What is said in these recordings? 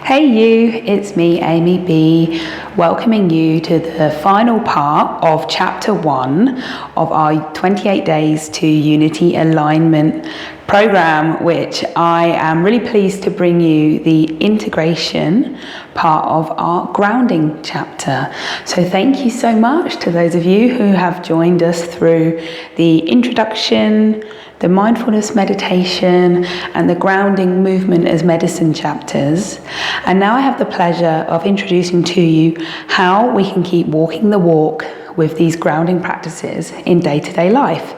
Hey you, it's me, Amy B, welcoming you to the final part of chapter 1 of our 28 days to Unity alignment program, which I am really pleased to bring you the integration part of our grounding chapter. So thank you so much to those of you who have joined us through the introduction, the mindfulness meditation, and the grounding movement as medicine chapters. And now I have the pleasure of introducing to you how we can keep walking the walk with these grounding practices in day-to-day life.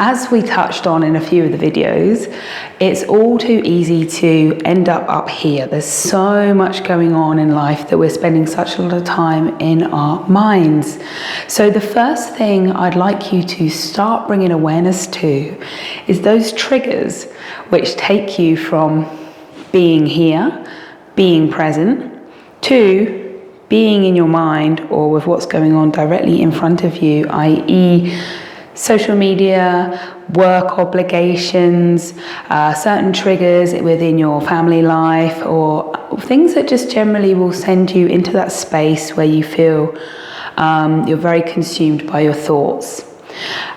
As we touched on in a few of the videos, it's all too easy to end up here. There's so much going on in life that we're spending such a lot of time in our minds. So the first thing I'd like you to start bringing awareness to is those triggers which take you from being here, being present, to being in your mind or with what's going on directly in front of you, i.e. social media, work obligations, certain triggers within your family life, or things that just generally will send you into that space where you feel you're very consumed by your thoughts.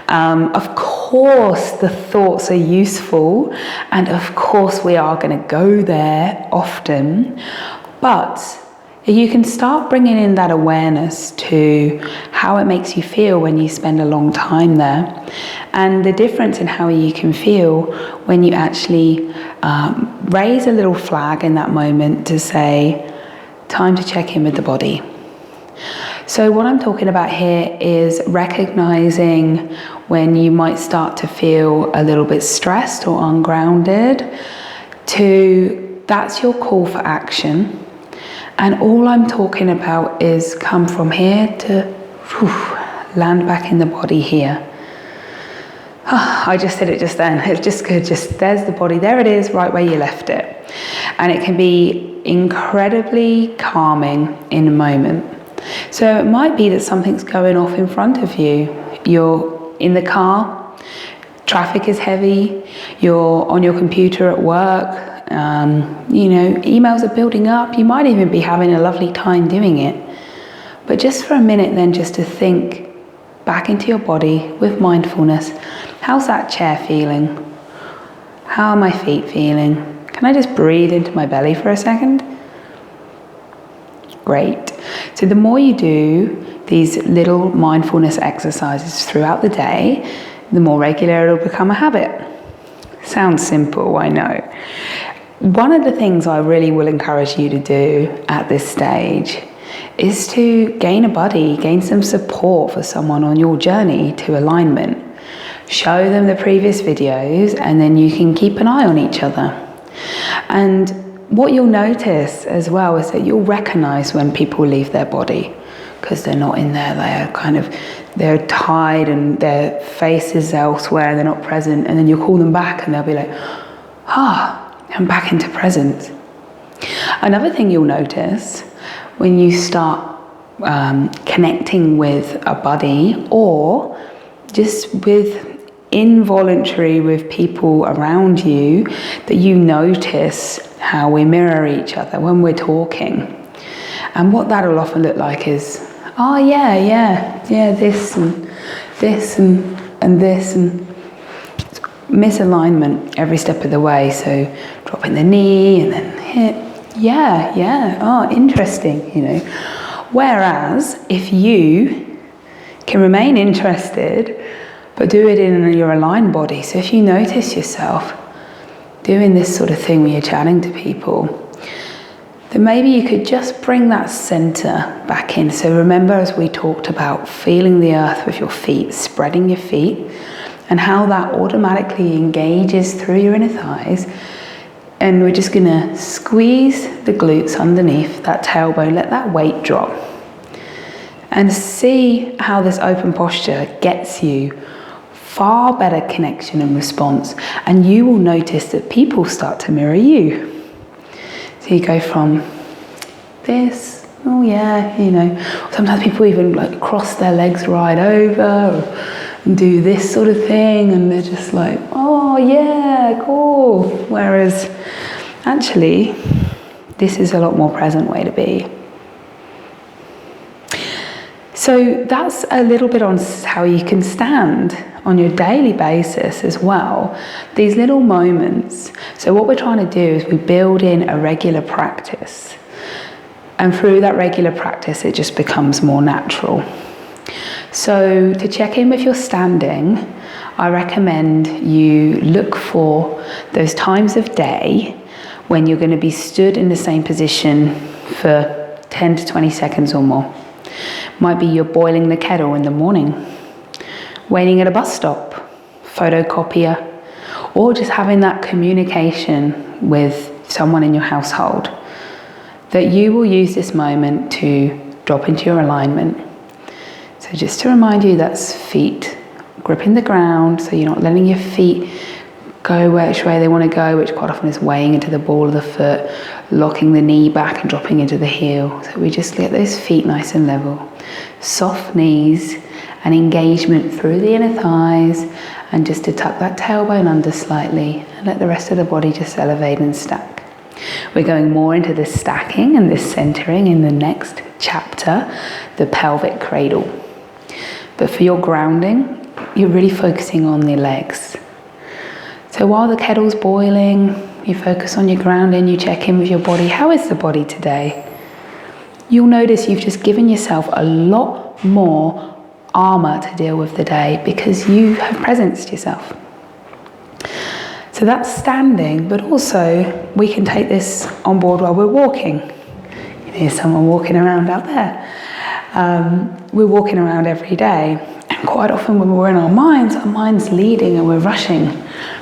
Of course, the thoughts are useful, and of course we are going to go there often, but you can start bringing in that awareness to how it makes you feel when you spend a long time there, and the difference in how you can feel when you actually raise a little flag in that moment to say, time to check in with the body. So what I'm talking about here is recognizing when you might start to feel a little bit stressed or ungrounded, to that's your call for action. And all I'm talking about is come from here to land back in the body here. I just did it just then. It's just good. Just there's the body. There it is, right where you left it. And it can be incredibly calming in a moment. So it might be that something's going off in front of you. You're in the car, traffic is heavy, you're on your computer at work, emails are building up, you might even be having a lovely time doing it. But just for a minute then, just to think back into your body with mindfulness. How's that chair feeling? How are my feet feeling? Can I just breathe into my belly for a second? Great. So the more you do these little mindfulness exercises throughout the day, the more regular it'll become a habit. Sounds simple, I know. One of the things I really will encourage you to do at this stage is to gain a buddy, gain some support for someone on your journey to alignment. Show them the previous videos, and then you can keep an eye on each other. And what you'll notice as well is that you'll recognize when people leave their body, because they're not in there, they're tied and their face is elsewhere, they're not present, and then you call them back and they'll be like, I'm back into presence. Another thing you'll notice when you start connecting with a buddy, or just with involuntary with people around you, that you notice how we mirror each other when we're talking. And what that'll often look like is, this and this and this, and misalignment every step of the way. So dropping the knee and then hip, interesting, Whereas if you can remain interested, but do it in your aligned body. So if you notice yourself doing this sort of thing when you're chatting to people, then maybe you could just bring that center back in. So remember, as we talked about, feeling the earth with your feet, spreading your feet, and how that automatically engages through your inner thighs. And we're just gonna squeeze the glutes underneath that tailbone, let that weight drop. And see how this open posture gets you far better connection and response. And you will notice that people start to mirror you. So you go from this, sometimes people even cross their legs right over, and do this sort of thing, and they're just like, oh yeah, cool. Whereas actually This is a lot more present way to be. So that's a little bit on how you can stand on your daily basis as well. These little moments. So what we're trying to do is we build in a regular practice. And through that regular practice, it just becomes more natural. So to check in with your standing, I recommend you look for those times of day when you're going to be stood in the same position for 10 to 20 seconds or more. Might be you're boiling the kettle in the morning, waiting at a bus stop, photocopier, or just having that communication with someone in your household. That you will use this moment to drop into your alignment. So just to remind you, that's feet gripping the ground, so you're not letting your feet go which way they want to go, which quite often is weighing into the ball of the foot, locking the knee back and dropping into the heel. So we just get those feet nice and level. Soft knees and engagement through the inner thighs, and just to tuck that tailbone under slightly and let the rest of the body just elevate and stack. We're going more into this stacking and this centering in the next chapter, the pelvic cradle. But for your grounding, you're really focusing on the legs. So while the kettle's boiling, you focus on your grounding, you check in with your body. How is the body today? You'll notice you've just given yourself a lot more armor to deal with the day because you have presenced yourself. So that's standing, but also we can take this on board while we're walking. You hear someone walking around out there. We're walking around every day, and quite often when we're in our mind's leading and we're rushing.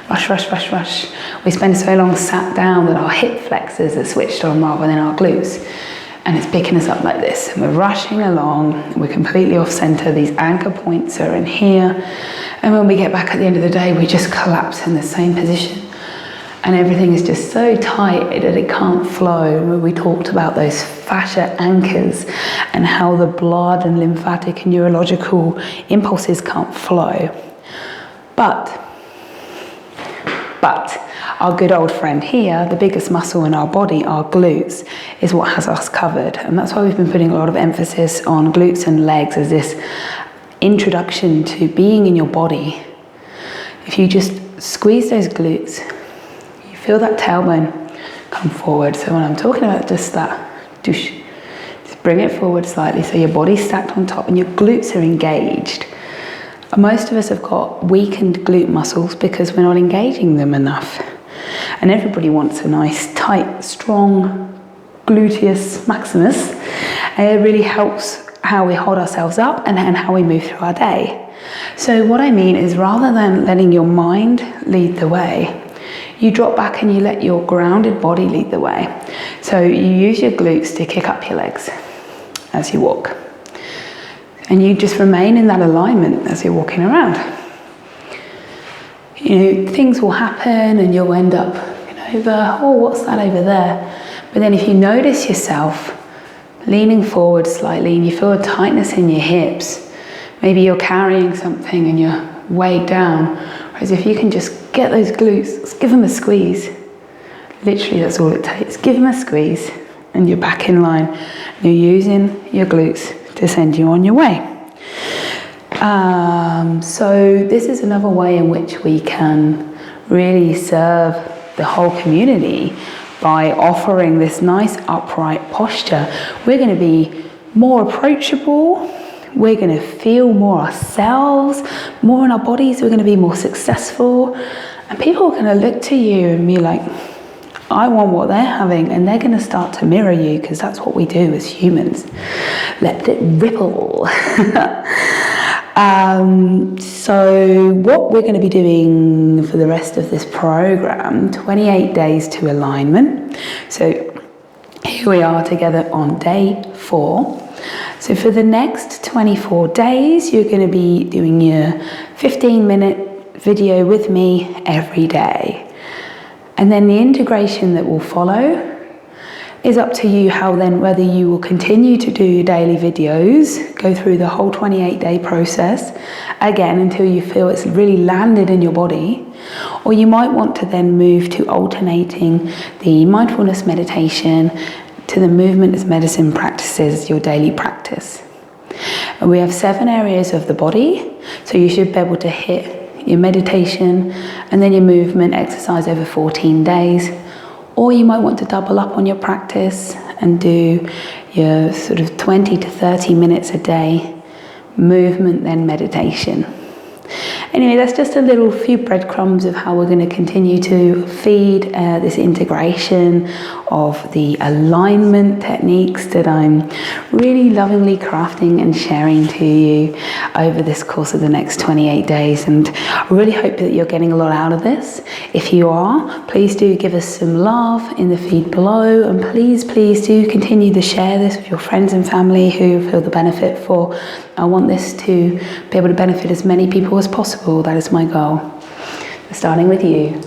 Rush, rush, rush, rush. We spend so long sat down that our hip flexors are switched on rather than our glutes. And it's picking us up like this. And we're rushing along. We're completely off center. These anchor points are in here. And when we get back at the end of the day, we just collapse in the same position. And everything is just so tight that it can't flow. We talked about those fascia anchors and how the blood and lymphatic and neurological impulses can't flow. But our good old friend here, the biggest muscle in our body, our glutes, is what has us covered. And that's why we've been putting a lot of emphasis on glutes and legs as this introduction to being in your body. If you just squeeze those glutes, you feel that tailbone come forward. So when I'm talking about just that, just bring it forward slightly so your body's stacked on top and your glutes are engaged. Most of us have got weakened glute muscles because we're not engaging them enough. And everybody wants a nice, tight, strong gluteus maximus. And it really helps how we hold ourselves up and how we move through our day. So what I mean is, rather than letting your mind lead the way, you drop back and you let your grounded body lead the way. So you use your glutes to kick up your legs as you walk. And you just remain in that alignment as you're walking around. You know, things will happen and you'll end up over, oh, what's that over there? But then if you notice yourself leaning forward slightly and you feel a tightness in your hips, maybe you're carrying something and you're weighed down, whereas if you can just get those glutes, just give them a squeeze. Literally, that's all it takes. Give them a squeeze and you're back in line. You're using your glutes to send you on your way. So this is another way in which we can really serve the whole community by offering this nice upright posture. We're going to be more approachable. We're going to feel more ourselves, more in our bodies. We're going to be more successful. And people are going to look to you and be like, I want what they're having, and they're going to start to mirror you, because that's what we do as humans. Let it ripple. So what we're going to be doing for the rest of this program, 28 days to alignment. So here we are together on day 4. So for the next 24 days, you're going to be doing your 15-minute video with me every day. And then the integration that will follow is up to you, how then, whether you will continue to do daily videos, go through the whole 28-day process, again, until you feel it's really landed in your body, Or you might want to then move to alternating the mindfulness meditation to the movement as medicine practices, your daily practice. And we have 7 areas of the body, so you should be able to hit your meditation and then your movement exercise over 14 days. Or you might want to double up on your practice and do your sort of 20 to 30 minutes a day, movement then meditation. Anyway, that's just a little few breadcrumbs of how we're going to continue to feed this integration of the alignment techniques that I'm really lovingly crafting and sharing to you over this course of the next 28 days. And I really hope that you're getting a lot out of this. If you are, please do give us some love in the feed below, and please do continue to share this with your friends and family who feel the benefit for. I want this to be able to benefit as many people as possible. That is my goal. Starting with you,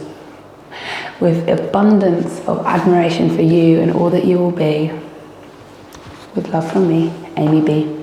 with abundance of admiration for you and all that you will be. With love from me, Amy B.